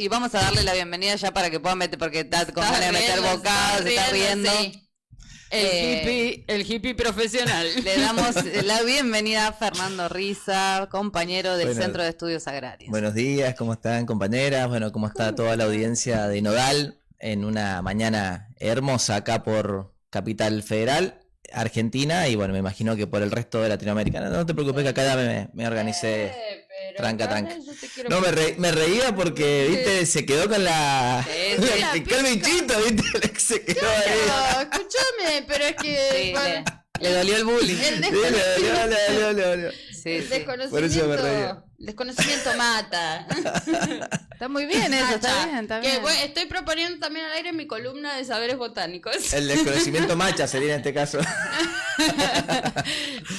Y vamos a darle la bienvenida ya para que puedan meter, porque está con ganas de meter bocados, se está riendo. Sí. El hippie profesional. Le damos la bienvenida a Fernando Riza, compañero del Centro de Estudios Agrarios. Buenos días, ¿cómo están, compañeras? Bueno, ¿cómo está toda la audiencia de Nodal en una mañana hermosa acá por Capital Federal, Argentina, y bueno, me imagino que por el resto de Latinoamérica? No te preocupes, que acá ya me organicé. Tranca. No, me reía porque, viste, se quedó con la... el bichito, viste, se quedó ahí. Escúchame, pero es que... Sí, le dolió el bullying. El desconocimiento, Por eso me reía. El desconocimiento mata. Está muy bien eso, está bien. Bueno, estoy proponiendo también al aire mi columna de saberes botánicos. El desconocimiento macha sería en este caso.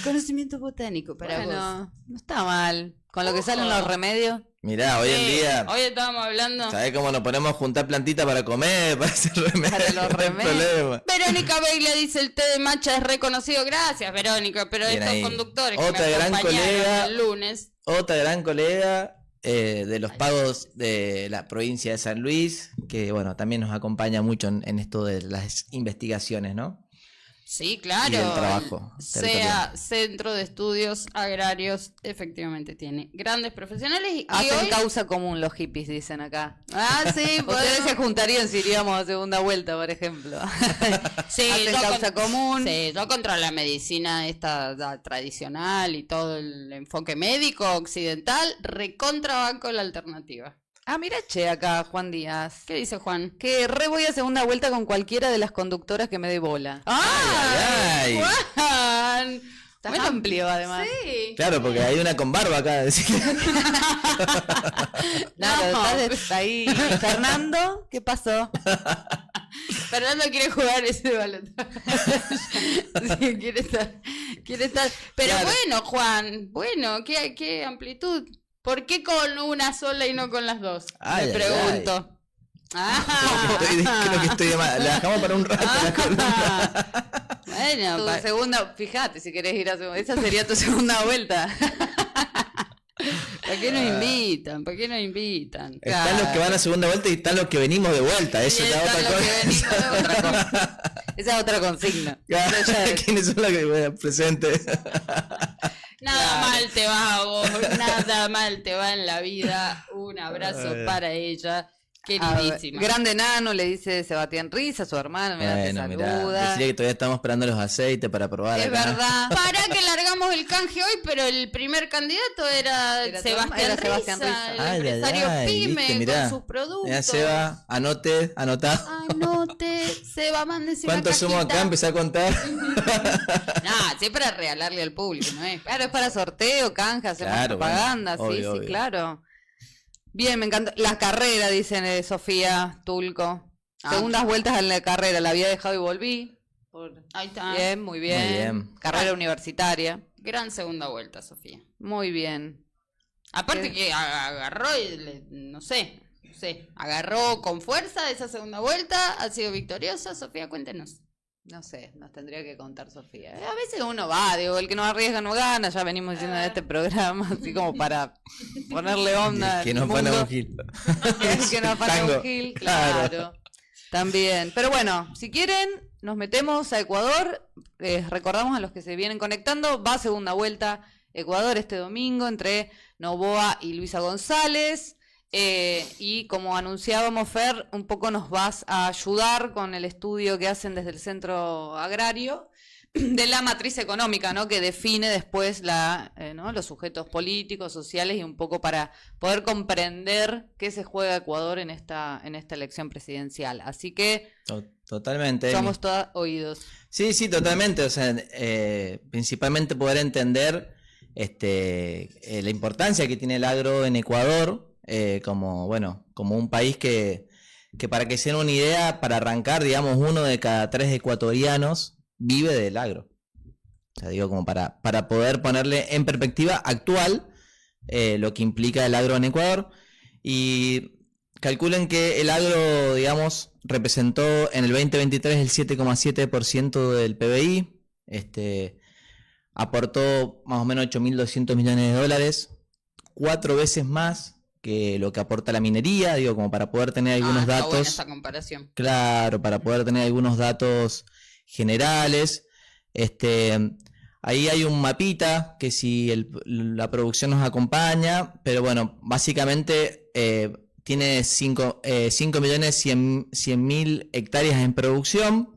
Conocimiento botánico para vos. No está mal. Con lo que salen los remedios. Mirá, hoy en día... Hoy estábamos hablando... ¿Sabés cómo nos ponemos a juntar plantitas para comer? Para hacer remedios. Para los remedios. Verónica Beiglia dice: el té de matcha es reconocido. Gracias, Verónica. Pero bien estos ahí. Conductores Otra que me gran acompañaron colega. el lunes. Otra gran colega de los pagos de la provincia de San Luis, que bueno, también nos acompaña mucho en esto de las investigaciones, ¿no? Sí, claro. Y del trabajo. Sea Centro de Estudios Agrarios, efectivamente tiene grandes profesionales. Y Hacen hoy... causa común los hippies, dicen acá. Sí, Ustedes se juntarían si iríamos a segunda vuelta, por ejemplo. Sí, hacen causa común. Sí, yo contra la medicina esta tradicional y todo el enfoque médico occidental, recontrabanco la alternativa. Ah, mira, acá, Juan Díaz. ¿Qué dice Juan? Que voy a segunda vuelta con cualquiera de las conductoras que me dé bola. ¡Ay! Juan! Está muy amplio, además. Sí. Claro, porque hay una con barba acá. Está ahí. Fernando, ¿qué pasó? Fernando quiere jugar ese balón. Sí, quiere estar. Pero claro. Bueno, Juan, qué amplitud. ¿Por qué con una sola y no con las dos? Me pregunto. Creo que estoy de mal. La dejamos para un rato la columna. Bueno, Tu segunda, fíjate si querés ir a segunda. Esa sería tu segunda vuelta. ¿Para qué nos invitan? ¿Para qué nos invitan? Están los que van a segunda vuelta y están los que venimos de vuelta. Eso es otra cosa. Esa es otra consigna. ¿Quiénes son los que presentes? Nada mal te va a vos, nada mal te va en la vida. Un abrazo para ella, queridísima. Grande Nano, le dice Sebastián Riza, su hermano, mira, te saluda. Decía que todavía estamos esperando los aceites para probar. Es acá. verdad. Para que largamos el canje hoy, pero el primer candidato era Sebastián Riza, el empresario pyme con sus productos. Mira, Seba, anotá. Anote, Seba, mándese una ¿Cuántos somos acá? Empecé a contar. No, sí es para regalarle al público, ¿no es? Claro, es para sorteo, canje, hacemos propaganda, bueno, obvio. claro. Bien, me encantó. La carrera, dicen Sofía Tulco. Segundas vueltas en la carrera, la había dejado y volví. Ahí está. Bien, muy bien. Carrera universitaria. Gran segunda vuelta, Sofía. Muy bien. Aparte que agarró y no sé, agarró con fuerza esa segunda vuelta, ha sido victoriosa. Sofía, cuéntenos. No sé, nos tendría que contar Sofía. A veces uno va, digo, el que no arriesga no gana, ya venimos diciendo en este programa, así como para ponerle onda. Que nos pone un gil. Que nos pone un gil, claro. También. Pero bueno, si quieren, nos metemos a Ecuador. Recordamos a los que se vienen conectando, va segunda vuelta Ecuador este domingo entre Noboa y Luisa González. Y como anunciábamos, Fer, un poco nos vas a ayudar con el estudio que hacen desde el Centro Agrario de la matriz económica, ¿no? Que define después ¿no? los sujetos políticos, sociales y un poco para poder comprender qué se juega Ecuador en esta elección presidencial. Así que totalmente. Somos todos oídos. Sí, totalmente. O sea, principalmente poder entender la importancia que tiene el agro en Ecuador. Como un país que para que se den una idea, para arrancar, digamos, 1 de cada 3 ecuatorianos vive del agro. O sea, digo, como para poder ponerle en perspectiva actual lo que implica el agro en Ecuador. Y calculen que el agro, digamos, representó en el 2023 el 7,7% del PBI. Aportó más o menos $8.200 millones, 4 veces más que lo que aporta la minería, digo, como para poder tener algunos está datos. buena esa comparación. Claro, para poder tener algunos datos generales. Ahí hay un mapita que si la producción nos acompaña, pero bueno, básicamente tiene 5.100.000 hectáreas en producción.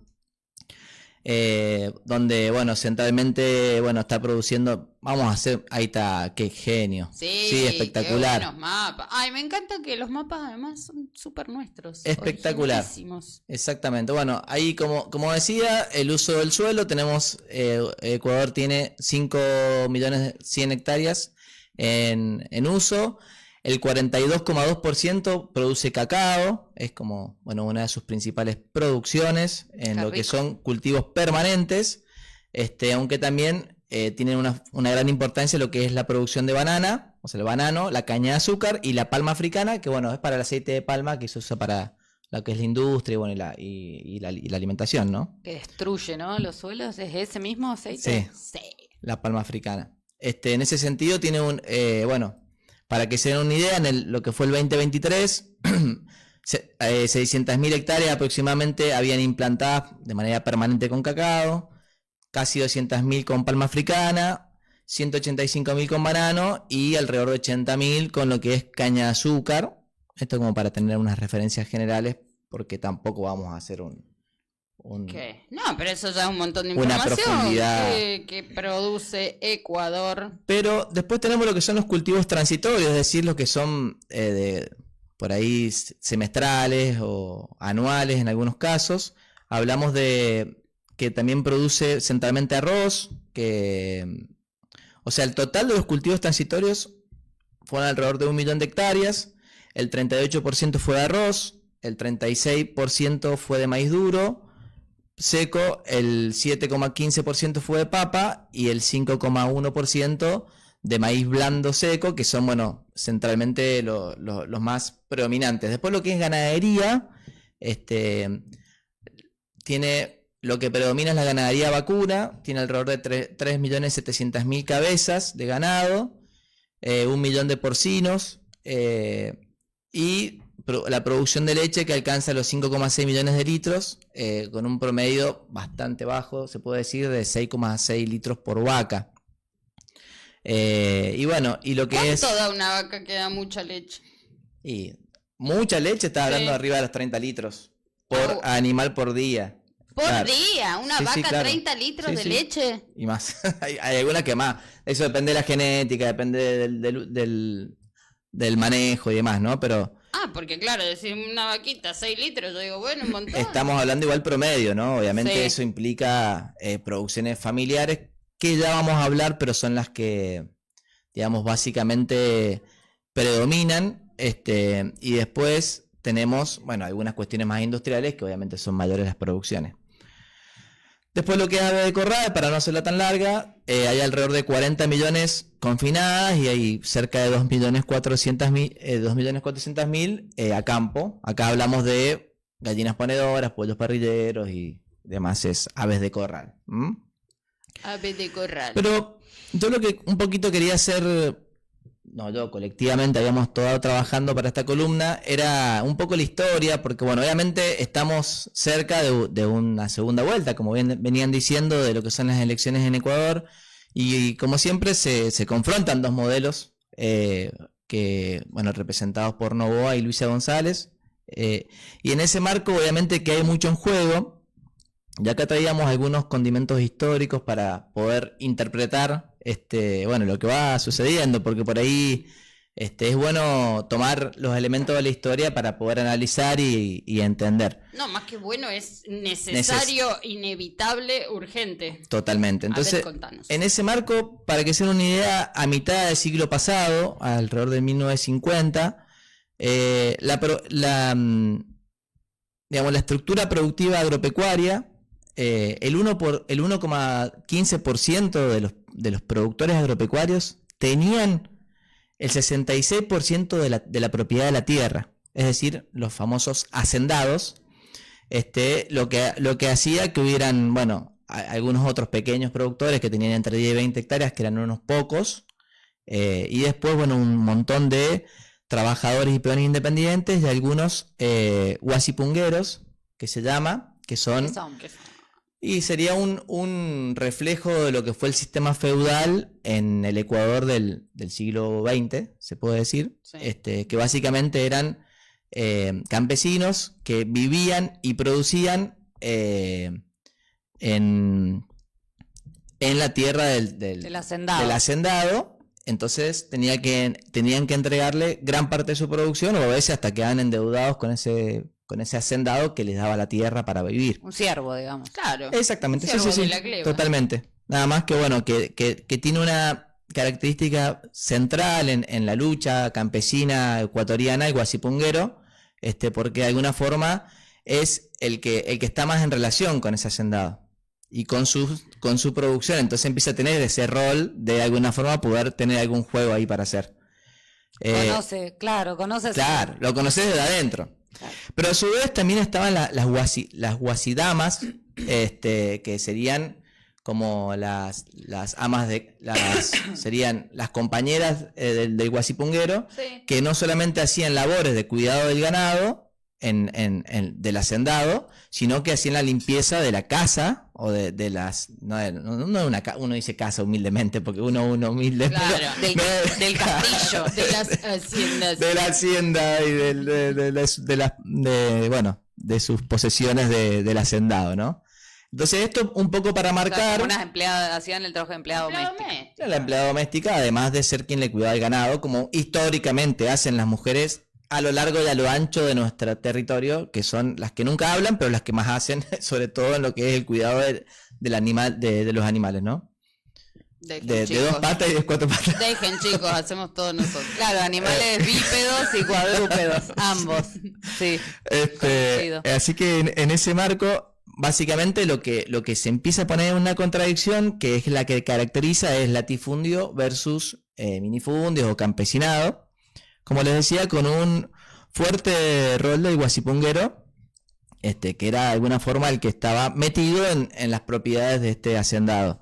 Donde, bueno, centralmente, bueno, está produciendo, vamos a hacer, ahí está, qué genio. Sí, espectacular. Qué buenos mapas. Ay, me encanta que los mapas además son súper nuestros. Espectacular. Exactamente. Bueno, ahí como decía, el uso del suelo, tenemos, Ecuador tiene 5.100.000 hectáreas en uso. El 42,2% produce cacao, es como, bueno, una de sus principales producciones en lo que son cultivos permanentes, aunque también tienen una gran importancia lo que es la producción de banana, o sea, el banano, la caña de azúcar y la palma africana, que bueno, es para el aceite de palma que se usa para lo que es la industria, bueno, y la alimentación, ¿no? Que destruye, ¿no? Los suelos, ¿es ese mismo aceite? Sí. La palma africana. En ese sentido tiene bueno, para que se den una idea, lo que fue el 2023, 600.000 hectáreas aproximadamente habían implantadas de manera permanente con cacao, casi 200.000 con palma africana, 185.000 con banano y alrededor de 80.000 con lo que es caña de azúcar. Esto como para tener unas referencias generales, porque tampoco vamos a hacer ¿Qué? No, pero eso ya es un montón de información que produce Ecuador. Pero después tenemos lo que son los cultivos transitorios, es decir, los que son por ahí semestrales o anuales en algunos casos. Hablamos de que también produce centralmente arroz, o sea, el total de los cultivos transitorios fueron alrededor de 1 millón de hectáreas, el 38% fue de arroz, el 36% fue de maíz duro, seco, el 7,15% fue de papa y el 5,1% de maíz blando seco, que son, bueno, centralmente los más predominantes. Después lo que es ganadería, tiene, lo que predomina es la ganadería vacuna, tiene alrededor de 3.700.000 cabezas de ganado, 1 millón de porcinos, y la producción de leche que alcanza los 5,6 millones de litros, con un promedio bastante bajo, se puede decir, de 6,6 litros por vaca. Y bueno, y lo que ¿Cuánto da una vaca que da mucha leche? Y mucha leche, está hablando arriba de los 30 litros por animal por día. ¿Por día? ¿Una vaca claro. 30 litros de leche? Y más. hay algunas que más. Eso depende de la genética, depende del manejo y demás, ¿no? Pero... porque claro, decir una vaquita 6 litros, yo digo, bueno, un montón. Estamos hablando igual promedio, ¿no? Obviamente eso implica producciones familiares, que ya vamos a hablar, pero son las que, digamos, básicamente predominan. Y después tenemos, bueno, algunas cuestiones más industriales que obviamente son mayores las producciones. Después lo que es ave de corral, para no hacerla tan larga, hay alrededor de 40 millones confinadas y hay cerca de 2.400.000 a campo. Acá hablamos de gallinas ponedoras, pollos parrilleros y demás es aves de corral. Aves de corral. Pero yo lo que un poquito quería hacer, yo colectivamente habíamos estado trabajando para esta columna, era un poco la historia, porque bueno, obviamente estamos cerca de una segunda vuelta, como venían diciendo, de lo que son las elecciones en Ecuador, y como siempre se confrontan dos modelos, representados por Noboa y Luisa González, y en ese marco obviamente que hay mucho en juego. Ya acá traíamos algunos condimentos históricos para poder interpretar lo que va sucediendo, porque por ahí es bueno tomar los elementos de la historia para poder analizar y entender. No, más que bueno, es necesario, inevitable, urgente. Totalmente. Entonces, en ese marco, para que se den una idea, a mitad del siglo pasado, alrededor de 1950, la estructura productiva agropecuaria, el 1,15% de los productores agropecuarios tenían el 66% de la propiedad de la tierra, es decir, los famosos hacendados, lo que hacía que hubieran, algunos otros pequeños productores que tenían entre 10 y 20 hectáreas, que eran unos pocos, y después, un montón de trabajadores y peones independientes y algunos guasipungueros, que se llama, que son... ¿Qué son? Y sería un reflejo de lo que fue el sistema feudal en el Ecuador del siglo XX, se puede decir, Sí. que básicamente eran campesinos que vivían y producían en la tierra El hacendado. del hacendado. Entonces tenían que entregarle gran parte de su producción, o a veces hasta quedaban endeudados con ese hacendado que les daba la tierra para vivir. Un ciervo, digamos. Claro. Exactamente, sí, Ciervo sí, de sí, la gleba. totalmente. Nada más que bueno, que tiene una característica central en la lucha campesina ecuatoriana, el guasipunguero, porque de alguna forma es el que está más en relación con ese hacendado y con su producción. Entonces empieza a tener ese rol de alguna forma poder tener algún juego ahí para hacer. Conoces. Claro, lo conoces desde adentro. Claro. Pero a su vez también estaban las guasidamas, que serían como las amas serían las compañeras del guasipunguero, Sí. que no solamente hacían labores de cuidado del ganado del hacendado, sino que hacían la limpieza de la casa o de las uno dice casa humildemente porque uno humilde, Claro, pero- del castillo, de las haciendas. de la hacienda y de sus posesiones del hacendado, ¿no? Entonces esto un poco para O sea, marcar como unas empleadas hacían el trabajo de empleada doméstica. Doméstica. la empleada doméstica, además de ser quien le cuidaba el ganado, como históricamente hacen las mujeres a lo largo y a lo ancho de nuestro territorio, que son las que nunca hablan, pero las que más hacen, sobre todo en lo que es el cuidado del animal, de los animales, ¿no? Dejen, De chicos. 2 patas y de 4 patas. Dejen, chicos, hacemos todos nosotros. Claro, animales bípedos y cuadrúpedos, ambos. Sí. Conocido. Así que en ese marco, básicamente lo que se empieza a poner en una contradicción, que es la que caracteriza, es latifundio versus minifundios o campesinado. Como les decía, con un fuerte rol del guasipunguero, que era de alguna forma el que estaba metido en las propiedades de este hacendado.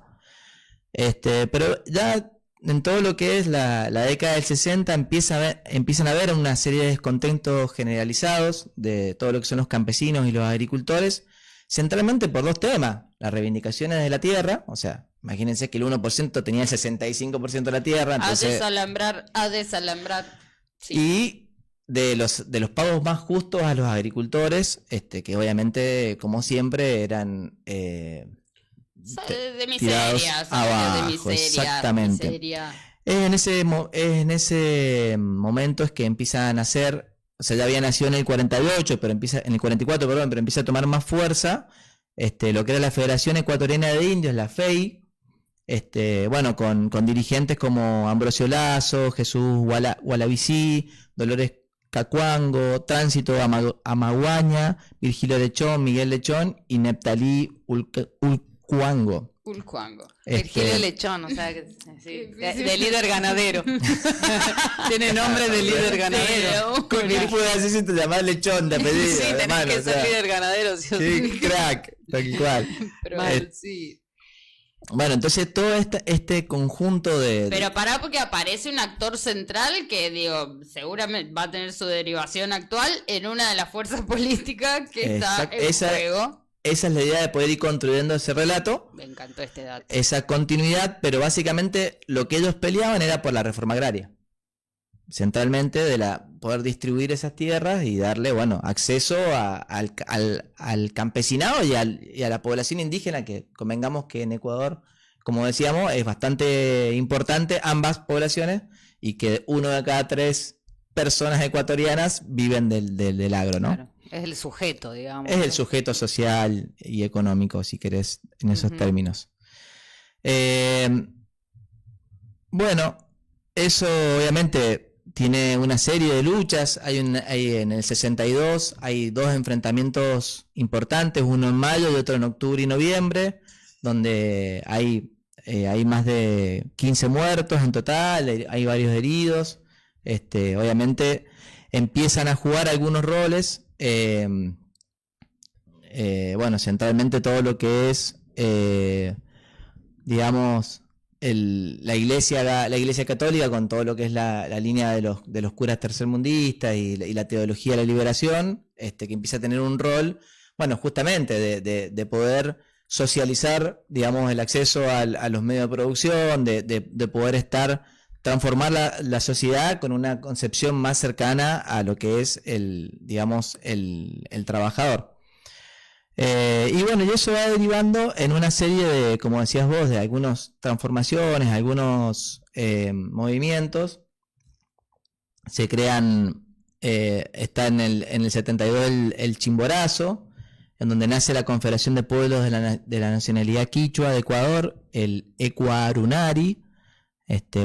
Pero ya en todo lo que es la década del 60 empiezan a haber una serie de descontentos generalizados de todo lo que son los campesinos y los agricultores, centralmente por 2 temas: las reivindicaciones de la tierra, o sea, imagínense que el 1% tenía el 65% de la tierra, A entonces, desalambrar. Sí. y de los pagos más justos a los agricultores, que obviamente, como siempre, eran De tirados miseria, abajo, de miseria. exactamente. Miseria. En ese momento es que empiezan a hacer, o sea, ya había nacido en el 48, en el 44, perdón, pero empieza a tomar más fuerza lo que era la Federación Ecuatoriana de Indios, la FEI, con dirigentes como Ambrosio Lazo, Jesús Gualavicí, Dolores Cacuango, Tránsito Amaguaña, Virgilio Lechón, Miguel Lechón y Neptalí Ulcuango. Ulcuango. Virgilio Lechón, o sea, de líder ganadero. Tiene nombre de líder ganadero. ¿Cómo puede así si te llamas Lechón de apellido? Sí, tenés hermano? que O sea, ser líder ganadero. ¿Sí? qué crack, tal cual. Pero Mal. sí. Bueno, entonces todo este conjunto de... Pero pará, porque aparece un actor central que, digo, seguramente va a tener su derivación actual en una de las fuerzas políticas que está en juego. Esa es la idea de poder ir construyendo ese relato, Me encantó este dato. esa continuidad, pero básicamente lo que ellos peleaban era por la reforma agraria. Centralmente poder distribuir esas tierras y darle, acceso al campesinado y a la población indígena, que convengamos que en Ecuador, como decíamos, es bastante importante ambas poblaciones, y que 1 de cada 3 personas ecuatorianas viven del agro, ¿no? Claro, es el sujeto, digamos. Es el sujeto social y económico, si querés, en esos términos. Eso obviamente tiene una serie de luchas. Hay en el 62 hay 2 enfrentamientos importantes, uno en mayo y otro en octubre y noviembre, donde hay más de 15 muertos en total, hay varios heridos. Obviamente empiezan a jugar algunos roles, centralmente todo lo que es, digamos, la iglesia católica, con todo lo que es la línea de los curas tercermundistas y la teología de la liberación, que empieza a tener un rol, bueno, justamente de poder socializar, digamos, el acceso a los medios de producción, de poder transformar la sociedad con una concepción más cercana a lo que es el trabajador. Y bueno, y eso va derivando en una serie de, como decías vos, de algunas transformaciones, algunos movimientos. Se crean, está en el 72 el Chimborazo, en donde nace la Confederación de Pueblos de la Nacionalidad Quichua de Ecuador, el Ecuarunari,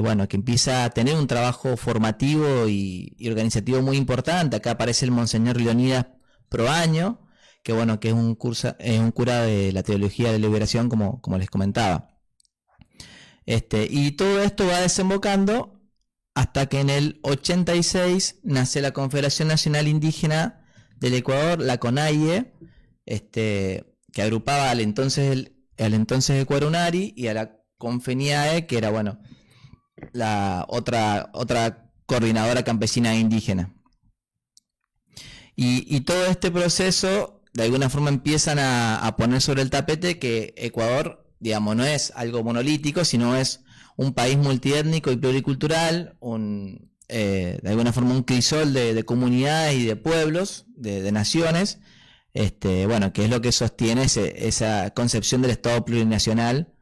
bueno, que empieza a tener un trabajo formativo y organizativo muy importante. Acá aparece el Monseñor Leonidas Proaño, que bueno, que es un cura de la teología de la liberación, como les comentaba. Y todo esto va desembocando hasta que en el 86 nace la Confederación Nacional Indígena del Ecuador, la CONAIE, que agrupaba al entonces Ecuarunari y a la CONFENIAE, que era, bueno, la otra coordinadora campesina indígena. Y todo este proceso de alguna forma empiezan a poner sobre el tapete que Ecuador, digamos, no es algo monolítico, sino es un país multiétnico y pluricultural, de alguna forma un crisol de comunidades y de pueblos, de naciones, bueno, que es lo que sostiene esa concepción del Estado plurinacional,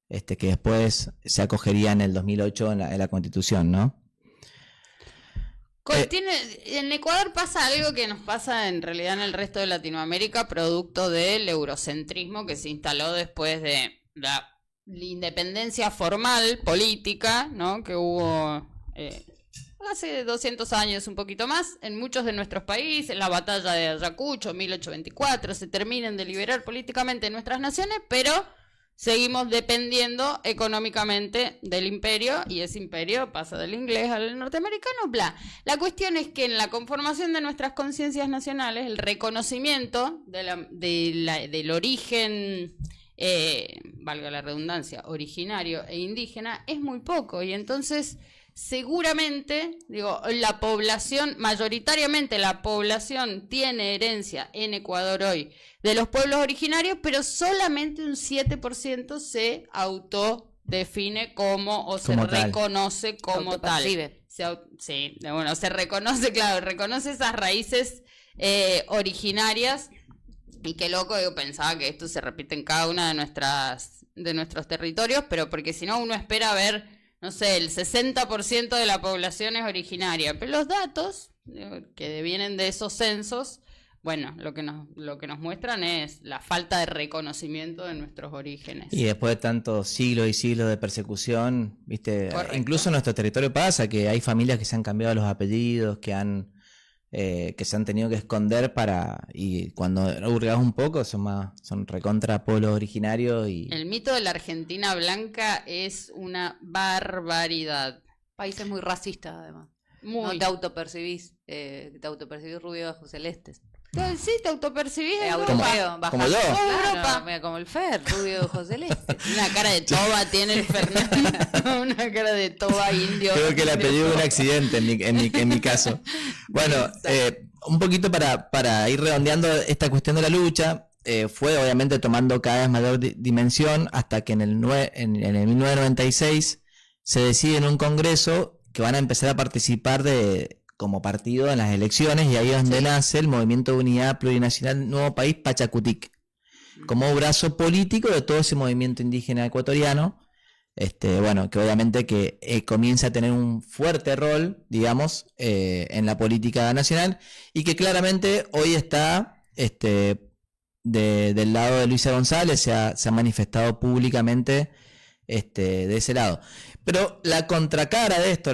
que después se acogería en el 2008 en la Constitución, ¿no? En Ecuador pasa algo que nos pasa en realidad en el resto de Latinoamérica, producto del eurocentrismo que se instaló después de la independencia formal política, ¿no? Que hubo hace 200 años, un poquito más, en muchos de nuestros países. La batalla de Ayacucho, 1824, se terminan de liberar políticamente nuestras naciones, pero seguimos dependiendo económicamente del imperio, y ese imperio pasa del inglés al norteamericano, bla. La cuestión es que en la conformación de nuestras conciencias nacionales, el reconocimiento del origen, valga la redundancia, originario e indígena, es muy poco, y entonces seguramente, la población, mayoritariamente la población tiene herencia en Ecuador hoy de los pueblos originarios, pero solamente un 7% se autodefine se reconoce como tal. Se reconoce, claro, reconoce esas raíces originarias. Y qué loco, pensaba que esto se repite en cada una de nuestros territorios, pero porque si no uno espera ver, no sé, el 60% de la población es originaria, pero los datos que vienen de esos censos, bueno, lo que nos muestran es la falta de reconocimiento de nuestros orígenes. Y después de tantos siglos y siglos de persecución, ¿viste? Correcto. Incluso en nuestro territorio pasa que hay familias que se han cambiado los apellidos, que se han tenido que esconder y cuando hurgas un poco son recontra pueblos originarios. El mito de la Argentina blanca es una barbaridad. País es muy racista, además. No te autopercibís rubio de ojos celestes. Sí, te autopercibís europeo, como yo. Europa. Mira, como el Fer, rubio de ojos celestes. Una cara de toba tiene el Fernando. Una cara de toba indio. Creo que el apellido es un accidente en mi caso. Bueno, un poquito para ir redondeando esta cuestión de la lucha, fue obviamente tomando cada vez mayor dimensión hasta que en el 1996 se decide en un congreso que van a empezar a participar como partido en las elecciones, y ahí es donde nace el Movimiento de Unidad Plurinacional Nuevo País Pachacutic, como brazo político de todo ese movimiento indígena ecuatoriano, bueno, que obviamente que comienza a tener un fuerte rol, digamos, en la política nacional, y que claramente hoy está del lado de Luisa González, se ha manifestado públicamente de ese lado. Pero la contracara de esto,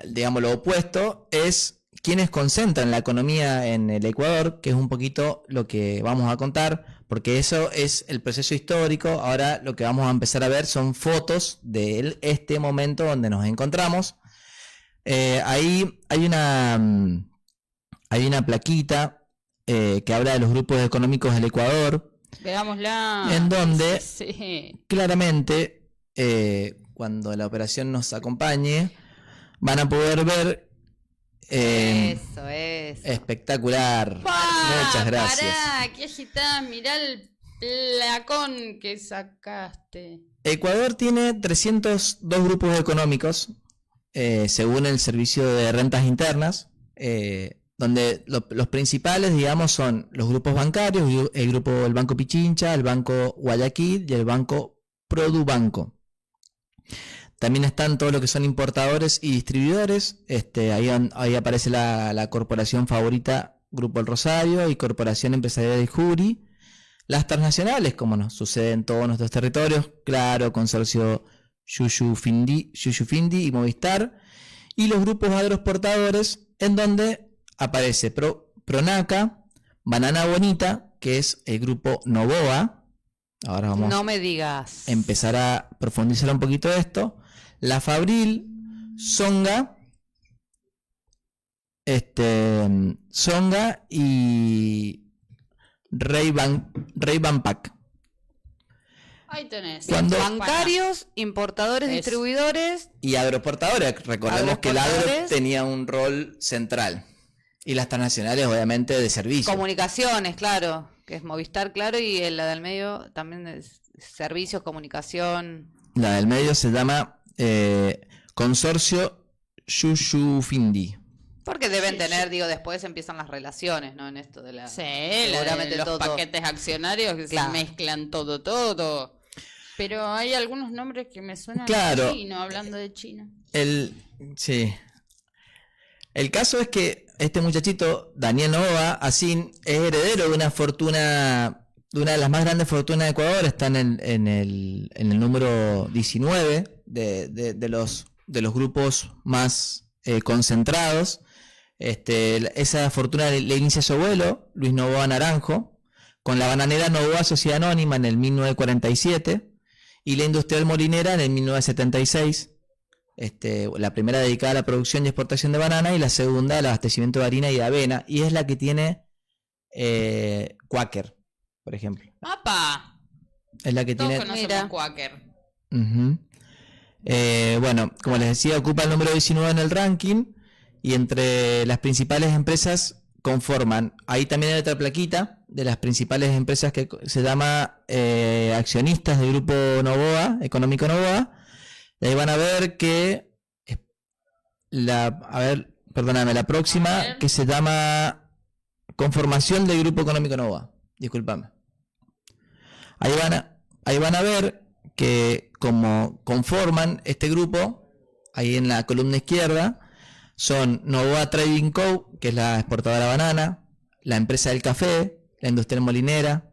digamos, lo opuesto, es quienes concentran la economía en el Ecuador, que es un poquito lo que vamos a contar, porque eso es el proceso histórico. Ahora lo que vamos a empezar a ver son fotos de este momento donde nos encontramos. Ahí hay una plaquita que habla de los grupos económicos del Ecuador. Veámosla. En donde claramente cuando la operación nos acompañe, van a poder ver. Eso. Espectacular. Muchas gracias. Pará, qué agitás, mirá el placón que sacaste. Ecuador tiene 302 grupos económicos, según el Servicio de Rentas Internas, donde los principales, digamos, son los grupos bancarios, el Banco Pichincha, el Banco Guayaquil y el Banco Produbanco. También están todo lo que son importadores y distribuidores. Ahí aparece la corporación favorita, Grupo El Rosario y Corporación Empresarial del Juri. Las transnacionales, como nos sucede en todos nuestros territorios, Claro, Consorcio Yuyufindi y Movistar. Y los grupos agroexportadores, en donde aparece Pronaca, Banana Bonita, que es el grupo Novoa. Ahora vamos No me digas. a empezar a profundizar un poquito de esto. La Fabril, Songa, y Ray-Ban Pack. Ahí tenés. Bancarios, importadores, distribuidores y agroexportadores. Recordemos que el agro Agroexportadores. tenía un rol central. Y las transnacionales, obviamente, de servicio. Comunicaciones, claro, que es Movistar, claro, y la del medio también es servicios, comunicación. La del medio se llama Consorcio Yuyufindi. Porque deben tener, después empiezan las relaciones, ¿no? En esto de la... Sí, seguramente los todo. paquetes accionarios que Claro. se mezclan todo. Pero hay algunos nombres que me suenan Claro. chino, hablando de China. Sí. El caso es que este muchachito, Daniel Nova Asín, es heredero de una fortuna, de una de las más grandes fortunas de Ecuador. Está en el número 19 de los grupos más concentrados. Esa fortuna le inicia su abuelo, Luis Novoa Naranjo, con la bananera Novoa Sociedad Anónima en el 1947 y la industrial molinera en el 1976. La primera dedicada a la producción y exportación de banana y la segunda al abastecimiento de harina y de avena, y es la que tiene Quaker, por ejemplo. ¡Apa! Es la que Todos tiene. conocemos Quaker. Ujú. Bueno, como les decía, ocupa el número 19 en el ranking y entre las principales empresas conforman, ahí también hay otra plaquita de las principales empresas que se llama accionistas del grupo Novoa, Económico Novoa. Y ahí van a ver que la próxima que se llama conformación del grupo Económico Novoa. Discúlpame. Ahí van a ver que como conforman este grupo, ahí en la columna izquierda, son Novoa Trading Co., que es la exportadora de banana, la empresa del café, la industrial molinera,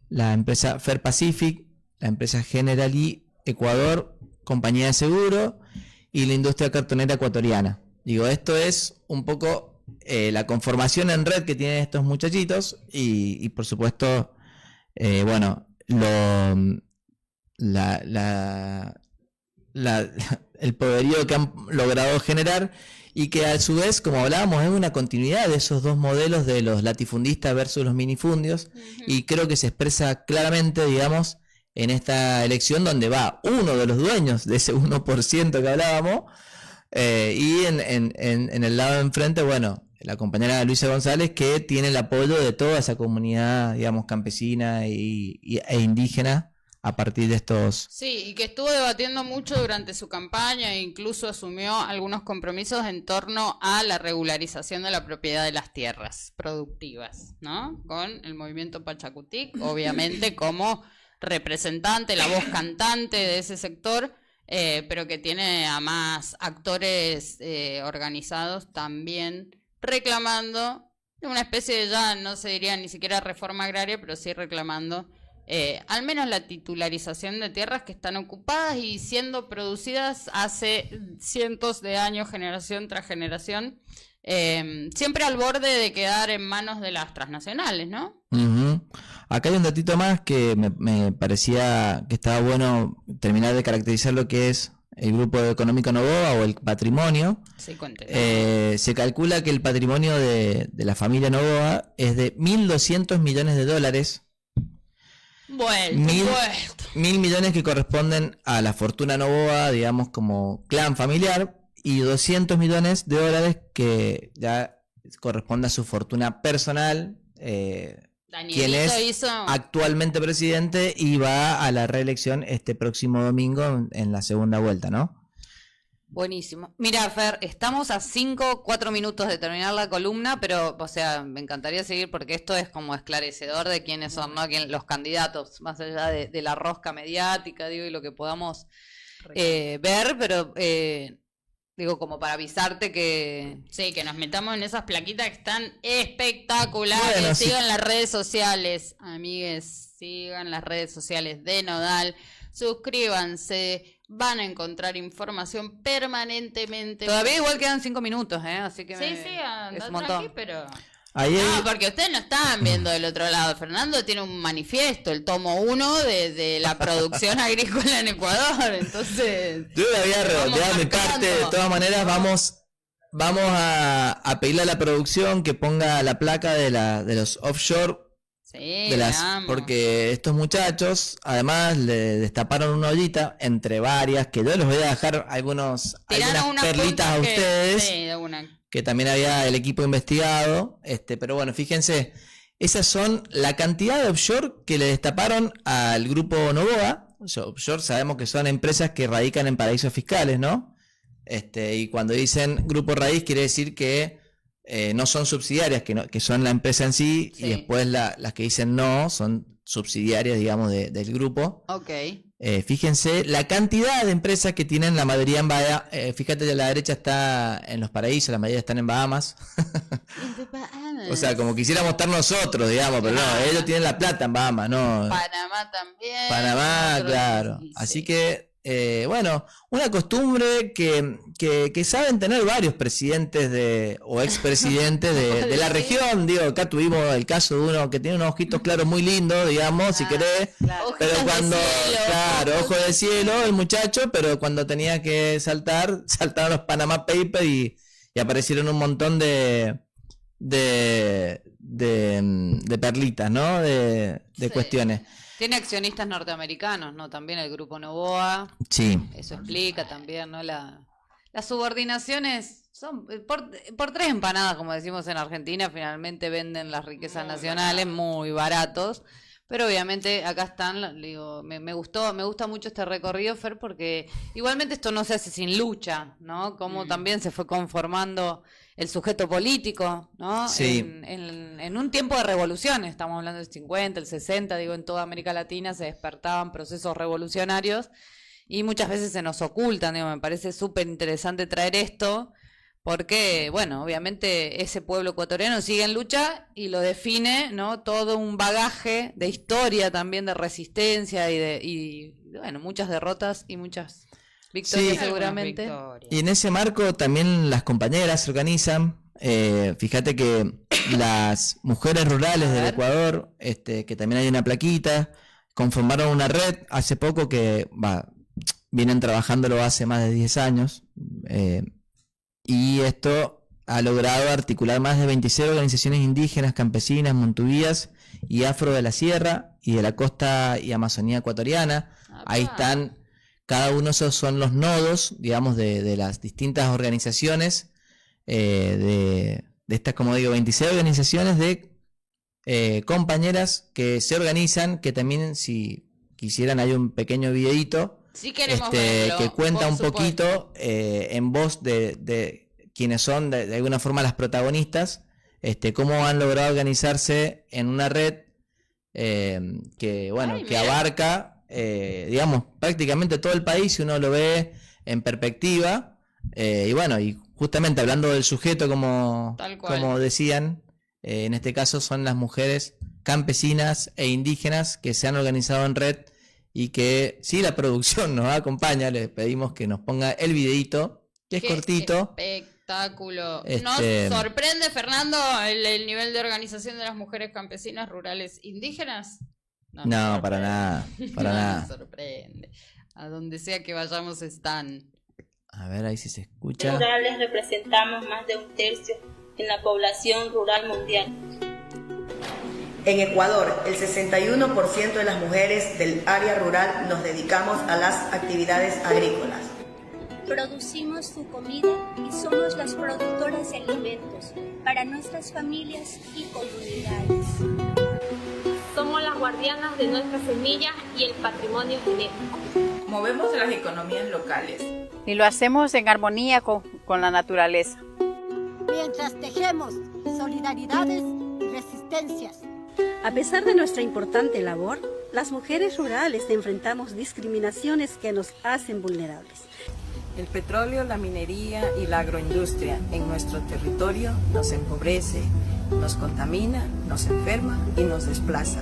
la empresa Fair Pacific, la empresa Generali Ecuador, compañía de seguro y la industria cartonera ecuatoriana. Esto es un poco la conformación en red que tienen estos muchachitos y por supuesto, el poderío que han logrado generar y que a su vez, como hablábamos, es una continuidad de esos dos modelos de los latifundistas versus los minifundios. Y creo que se expresa claramente, digamos, en esta elección donde va uno de los dueños de ese 1% que hablábamos, y en el lado de enfrente, la compañera Luisa González, que tiene el apoyo de toda esa comunidad, digamos, campesina e indígena a partir de estos... Sí, y que estuvo debatiendo mucho durante su campaña e incluso asumió algunos compromisos en torno a la regularización de la propiedad de las tierras productivas, ¿no? Con el movimiento Pachacutic, obviamente como representante, la voz cantante de ese sector, pero que tiene a más actores organizados también reclamando una especie de, ya no se diría ni siquiera reforma agraria, pero sí reclamando al menos la titularización de tierras que están ocupadas y siendo producidas hace cientos de años, generación tras generación, siempre al borde de quedar en manos de las transnacionales, ¿no? Uh-huh. Acá hay un datito más que me parecía que estaba bueno terminar de caracterizar lo que es el grupo económico Novoa o el patrimonio. Sí, cuénteme. Se calcula que el patrimonio de la familia Novoa es de $1.200 millones. 1.000 millones que corresponden a la fortuna Noboa, digamos, como clan familiar, y 200 millones de dólares que ya corresponde a su fortuna personal, quien es actualmente presidente y va a la reelección este próximo domingo en la segunda vuelta, ¿no? Buenísimo. Mira, Fer, estamos a 4 minutos de terminar la columna, pero, o sea, me encantaría seguir porque esto es como esclarecedor de quiénes son, ¿no? Los candidatos, más allá de la rosca mediática, digo, y lo que podamos ver, pero digo, como para avisarte que... Sí, que nos metamos en esas plaquitas que están espectaculares. Bueno, sigan las redes sociales, amigues, sigan las redes sociales de Nodal, suscríbanse. Van a encontrar información permanentemente. Todavía igual quedan 5 minutos, así que es un montón. Tranqui, pero... No, porque ustedes no estaban viendo del otro lado. Fernando tiene un manifiesto, el tomo 1 de la producción agrícola en Ecuador. Entonces... Yo le había redondeado mi parte. De todas maneras, vamos a pedirle a la producción que ponga la placa de los offshore. Sí, porque estos muchachos además le destaparon una ollita entre varias, que yo les voy a dejar algunas perlitas a ustedes, que también había el equipo investigado, pero bueno, fíjense, esas son la cantidad de offshore que le destaparon al grupo Noboa. Offshore sabemos que son empresas que radican en paraísos fiscales, ¿no? Y cuando dicen grupo raíz quiere decir que no son subsidiarias, que son la empresa en sí. Y después las que dicen no son subsidiarias, digamos, del grupo. Ok. Fíjense la cantidad de empresas que tienen, la mayoría en Bahamas. Fíjate que la derecha está en los paraísos, la mayoría están en Bahamas. O sea, como quisiéramos estar nosotros, digamos, pero no, ellos tienen la plata en Bahamas, ¿no? Panamá también. Panamá, claro. Sí. Así que... bueno, una costumbre que saben tener varios presidentes o expresidentes de la región. Digo, acá tuvimos el caso de uno que tiene unos ojitos claros muy lindos, digamos, si querés. Claro. Pero cuando, ojo de cielo, el muchacho, pero cuando tenía que saltaron los Panama Papers y aparecieron un montón de perlitas, ¿no? De cuestiones. Tiene accionistas norteamericanos, ¿no? También el grupo Noboa. Sí. Eso explica también, ¿no? Las subordinaciones son por 3 empanadas, como decimos en Argentina, finalmente venden las riquezas nacionales muy baratos. Pero obviamente acá están, digo, me gusta mucho este recorrido, Fer, porque igualmente esto no se hace sin lucha, ¿no? Como también se fue conformando el sujeto político, ¿no? Sí. En un tiempo de revoluciones, estamos hablando del 50, el 60, digo, en toda América Latina se despertaban procesos revolucionarios y muchas veces se nos ocultan, digo, me parece súper interesante traer esto, porque, bueno, obviamente ese pueblo ecuatoriano sigue en lucha y lo define, ¿no? Todo un bagaje de historia también, de resistencia y bueno, muchas derrotas y muchas victorias seguramente. Y en ese marco también las compañeras se organizan. Fíjate que las mujeres rurales del Ecuador, que también hay una plaquita, conformaron una red hace poco que vienen trabajándolo hace más de 10 años. Y esto ha logrado articular más de 26 organizaciones indígenas, campesinas, montuvías y afro de la sierra y de la costa y Amazonía ecuatoriana. Ahí están, cada uno de esos son los nodos, digamos, de las distintas organizaciones, de estas, como digo, 26 organizaciones de compañeras que se organizan, que también, si quisieran, hay un pequeño videíto. Sí, queremos verlo, que cuenta un poquito en voz de quienes son de alguna forma las protagonistas, cómo han logrado organizarse en una red que abarca, digamos, prácticamente todo el país, si uno lo ve en perspectiva, y justamente hablando del sujeto, como decían, en este caso son las mujeres campesinas e indígenas que se han organizado en red. Y que si la producción nos acompaña, les pedimos que nos ponga el videíto, que es cortito. Espectáculo. Nos sorprende, Fernando, el nivel de organización de las mujeres campesinas rurales indígenas. No, para nada. Para nada. Nos sorprende. A donde sea que vayamos están. A ver, ahí sí se escucha. Rurales representamos más de 1/3 en la población rural mundial. En Ecuador, el 61% de las mujeres del área rural nos dedicamos a las actividades agrícolas. Producimos su comida y somos las productoras de alimentos para nuestras familias y comunidades. Somos las guardianas de nuestras semillas y el patrimonio genético. Movemos las economías locales. Y lo hacemos en armonía con la naturaleza. Mientras tejemos solidaridades y resistencias. A pesar de nuestra importante labor, las mujeres rurales enfrentamos discriminaciones que nos hacen vulnerables. El petróleo, la minería y la agroindustria en nuestro territorio nos empobrece, nos contamina, nos enferma y nos desplaza.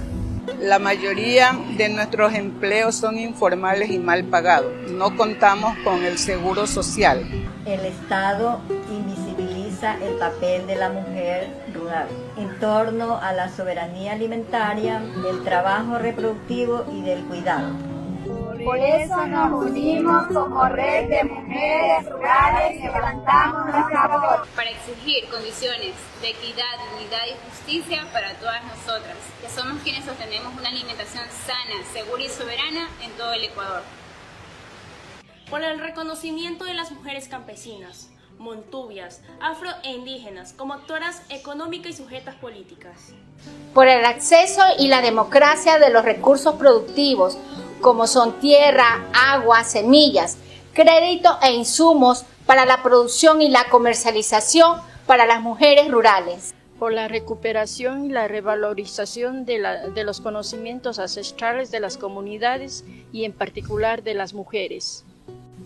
La mayoría de nuestros empleos son informales y mal pagados. No contamos con el seguro social. El Estado invisibiliza el papel de la mujer rural en torno a la soberanía alimentaria, del trabajo reproductivo y del cuidado. Por eso nos unimos como red de mujeres rurales y levantamos nuestra voz para exigir condiciones de equidad, dignidad y justicia para todas nosotras, que somos quienes sostenemos una alimentación sana, segura y soberana en todo el Ecuador. Por el reconocimiento de las mujeres campesinas, montubias, afro e indígenas como actoras económicas y sujetas políticas. Por el acceso y la democracia de los recursos productivos, como son tierra, agua, semillas, crédito e insumos para la producción y la comercialización para las mujeres rurales. Por la recuperación y la revalorización de los conocimientos ancestrales de las comunidades y en particular de las mujeres.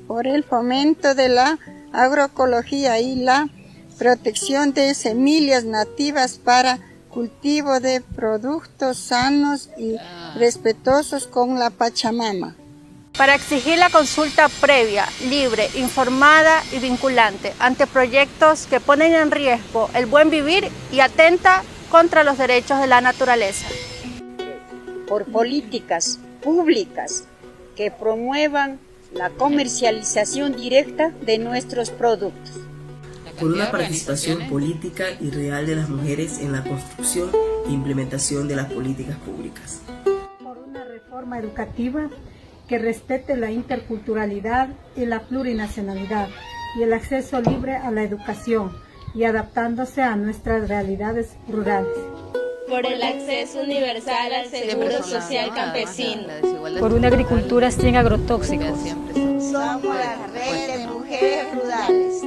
Por el fomento de la agroecología y la protección de semillas nativas para cultivo de productos sanos y respetuosos con la Pachamama. Para exigir la consulta previa, libre, informada y vinculante ante proyectos que ponen en riesgo el buen vivir y atenta contra los derechos de la naturaleza. Por políticas públicas que promuevan la comercialización directa de nuestros productos. Por una participación política y real de las mujeres en la construcción e implementación de las políticas públicas. Por una reforma educativa que respete la interculturalidad y la plurinacionalidad y el acceso libre a la educación y adaptándose a nuestras realidades rurales. Por el acceso universal al seguro social campesino. Por una agricultura sin agrotóxicos. Somos la red de mujeres rurales.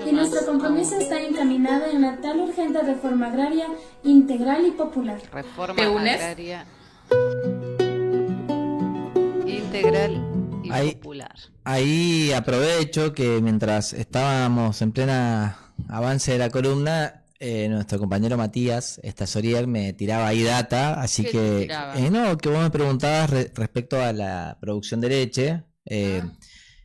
Y nuestro compromiso está encaminado en la tal urgente reforma agraria integral y popular. Reforma agraria integral y popular. Ahí aprovecho que mientras estábamos en plena avance de la columna, nuestro compañero Matías Sorier me tiraba ahí data, así que no, que vos me preguntabas respecto a la producción de leche,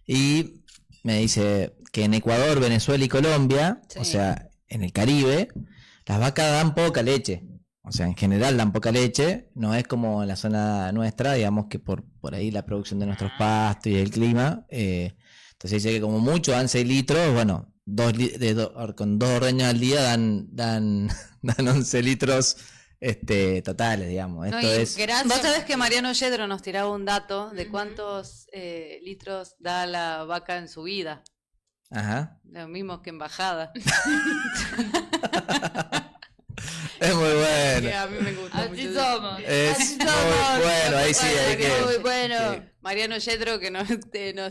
y me dice que en Ecuador, Venezuela y Colombia, o sea, en el Caribe, las vacas dan poca leche. O sea, en general dan poca leche, no es como en la zona nuestra, digamos que por ahí la producción de nuestros pastos y el clima. Entonces dice que como mucho dan 6 litros, bueno, con 2 ordeños al día dan 11 litros totales, digamos. No, vos sabés que Mariano Yedro nos tiraba un dato de cuántos litros da la vaca en su vida. Ajá. Lo mismo que en bajada. Es muy bueno. A mí me gusta Así mucho. somos. Es muy bueno, ahí sí, hay que... Muy bueno. Sí. Mariano Yedro que nos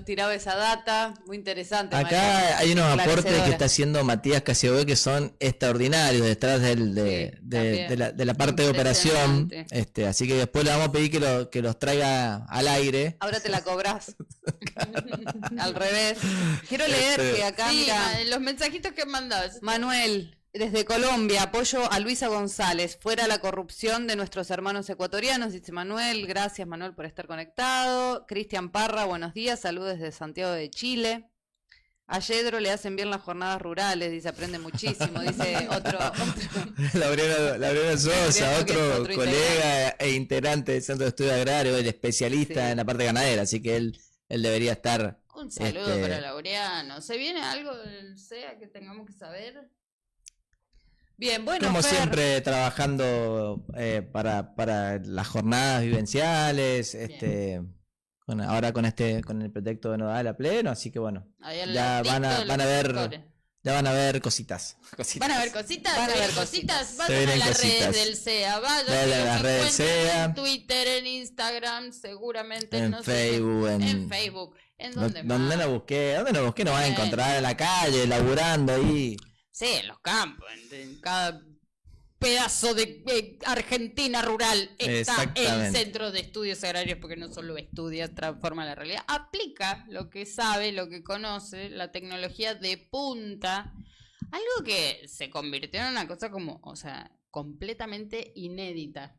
tiraba esa data, muy interesante. Acá Mariano, hay unos aportes que esclarecedora. está haciendo Matías Casiabue que son extraordinarios detrás de la parte de operación. Así que después le vamos a pedir que los traiga al aire. Ahora te la cobrás. Al revés. Quiero leer que acá, mira, los mensajitos que mandás. Manuel, desde Colombia, apoyo a Luisa González. Fuera la corrupción de nuestros hermanos ecuatorianos, dice Manuel. Gracias, Manuel, por estar conectado. Cristian Parra, buenos días. Saludos desde Santiago de Chile. A Yedro le hacen bien las jornadas rurales, dice, aprende muchísimo. Dice otro. Laurena Sosa, otro colega e integrante del Centro de Estudio Agrario, el especialista en la parte ganadera. Así que él debería estar. Un saludo para Laureano. ¿Se viene algo del SEA que tengamos que saber? Bien, bueno, como Fer, siempre, trabajando para las jornadas vivenciales, ahora con el proyecto de Nodal a pleno, así que bueno, ya van a ver cositas. Van a ver cositas, vayan a las redes del CEA, vayan a las redes del CEA, en Twitter, en Instagram, seguramente en Facebook, en Facebook, en donde ¿Dónde nos busqué? Nos van a encontrar en la calle, laburando ahí. Sí, en los campos, en cada pedazo de Argentina rural está el Centro de Estudios Agrarios, porque no solo estudia, transforma la realidad, aplica lo que sabe, lo que conoce, la tecnología de punta, algo que se convirtió en una cosa completamente inédita.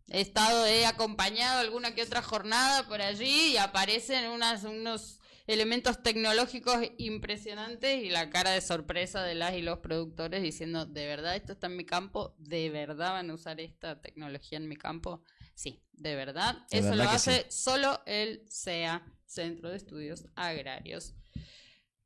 He acompañado alguna que otra jornada por allí y aparecen unos elementos tecnológicos impresionantes y la cara de sorpresa de las y los productores diciendo, ¿de verdad esto está en mi campo? ¿De verdad van a usar esta tecnología en mi campo? Sí, de verdad. Eso lo hace solo el CEA, Centro de Estudios Agrarios.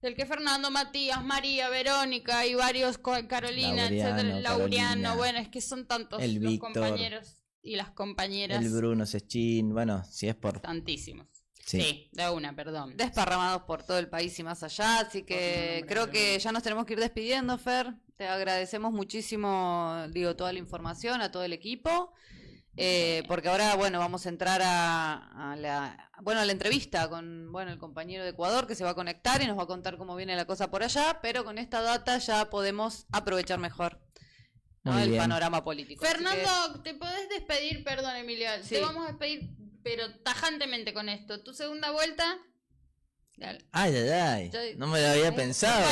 Del que Fernando, Matías, María, Verónica y varios, Carolina, etcétera, Laureano, bueno, es que son tantos el los Víctor, compañeros y las compañeras. El Bruno Sechín, bueno, si es por... Tantísimos. Sí, de una, perdón. Desparramados por todo el país y más allá, así que creo que ya nos tenemos que ir despidiendo, Fer. Te agradecemos muchísimo, toda la información, a todo el equipo, porque ahora, vamos a entrar a la entrevista con, el compañero de Ecuador que se va a conectar y nos va a contar cómo viene la cosa por allá, pero con esta data ya podemos aprovechar mejor el panorama político. Fernando, te podés despedir, perdón, Emilia, te vamos a despedir, pero tajantemente con esto. ¿Tu segunda vuelta? Dale. Ay, no me lo había pensado.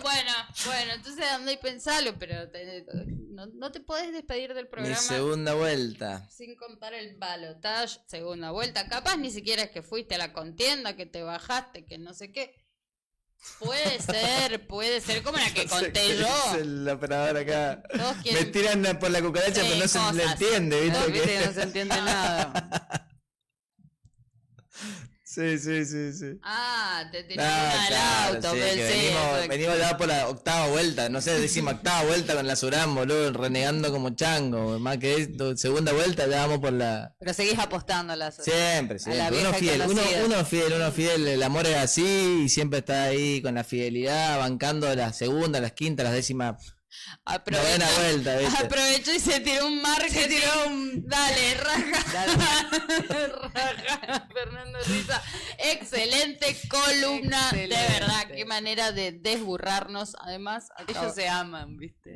Bueno, entonces andá y pensalo, pero no te podés despedir del programa. Mi segunda vuelta. Sin contar el balotaje, segunda vuelta. Capaz ni siquiera es que fuiste a la contienda, que te bajaste, que no sé qué. Puede ser como la que conté yo. El operador acá. Me tiran por la cucaracha, pero no se le entiende, ¿viste? No se entiende nada. Sí. Te tiraron al auto, venimos ya por la octava vuelta, no sé, 18ª vuelta con la Surán, boludo, renegando como chango, más que esto, segunda vuelta ya vamos por la... Pero seguís apostando a la Siempre, uno fiel, el amor es así y siempre está ahí con la fidelidad, bancando las segundas, las quintas, las décimas... Novena vuelta, ¿viste? Aprovechó y se tiró un marketing. Dale, raja. Fernando Riza, excelente columna, de verdad, qué manera de desburrarnos. Además, ellos se aman, ¿viste?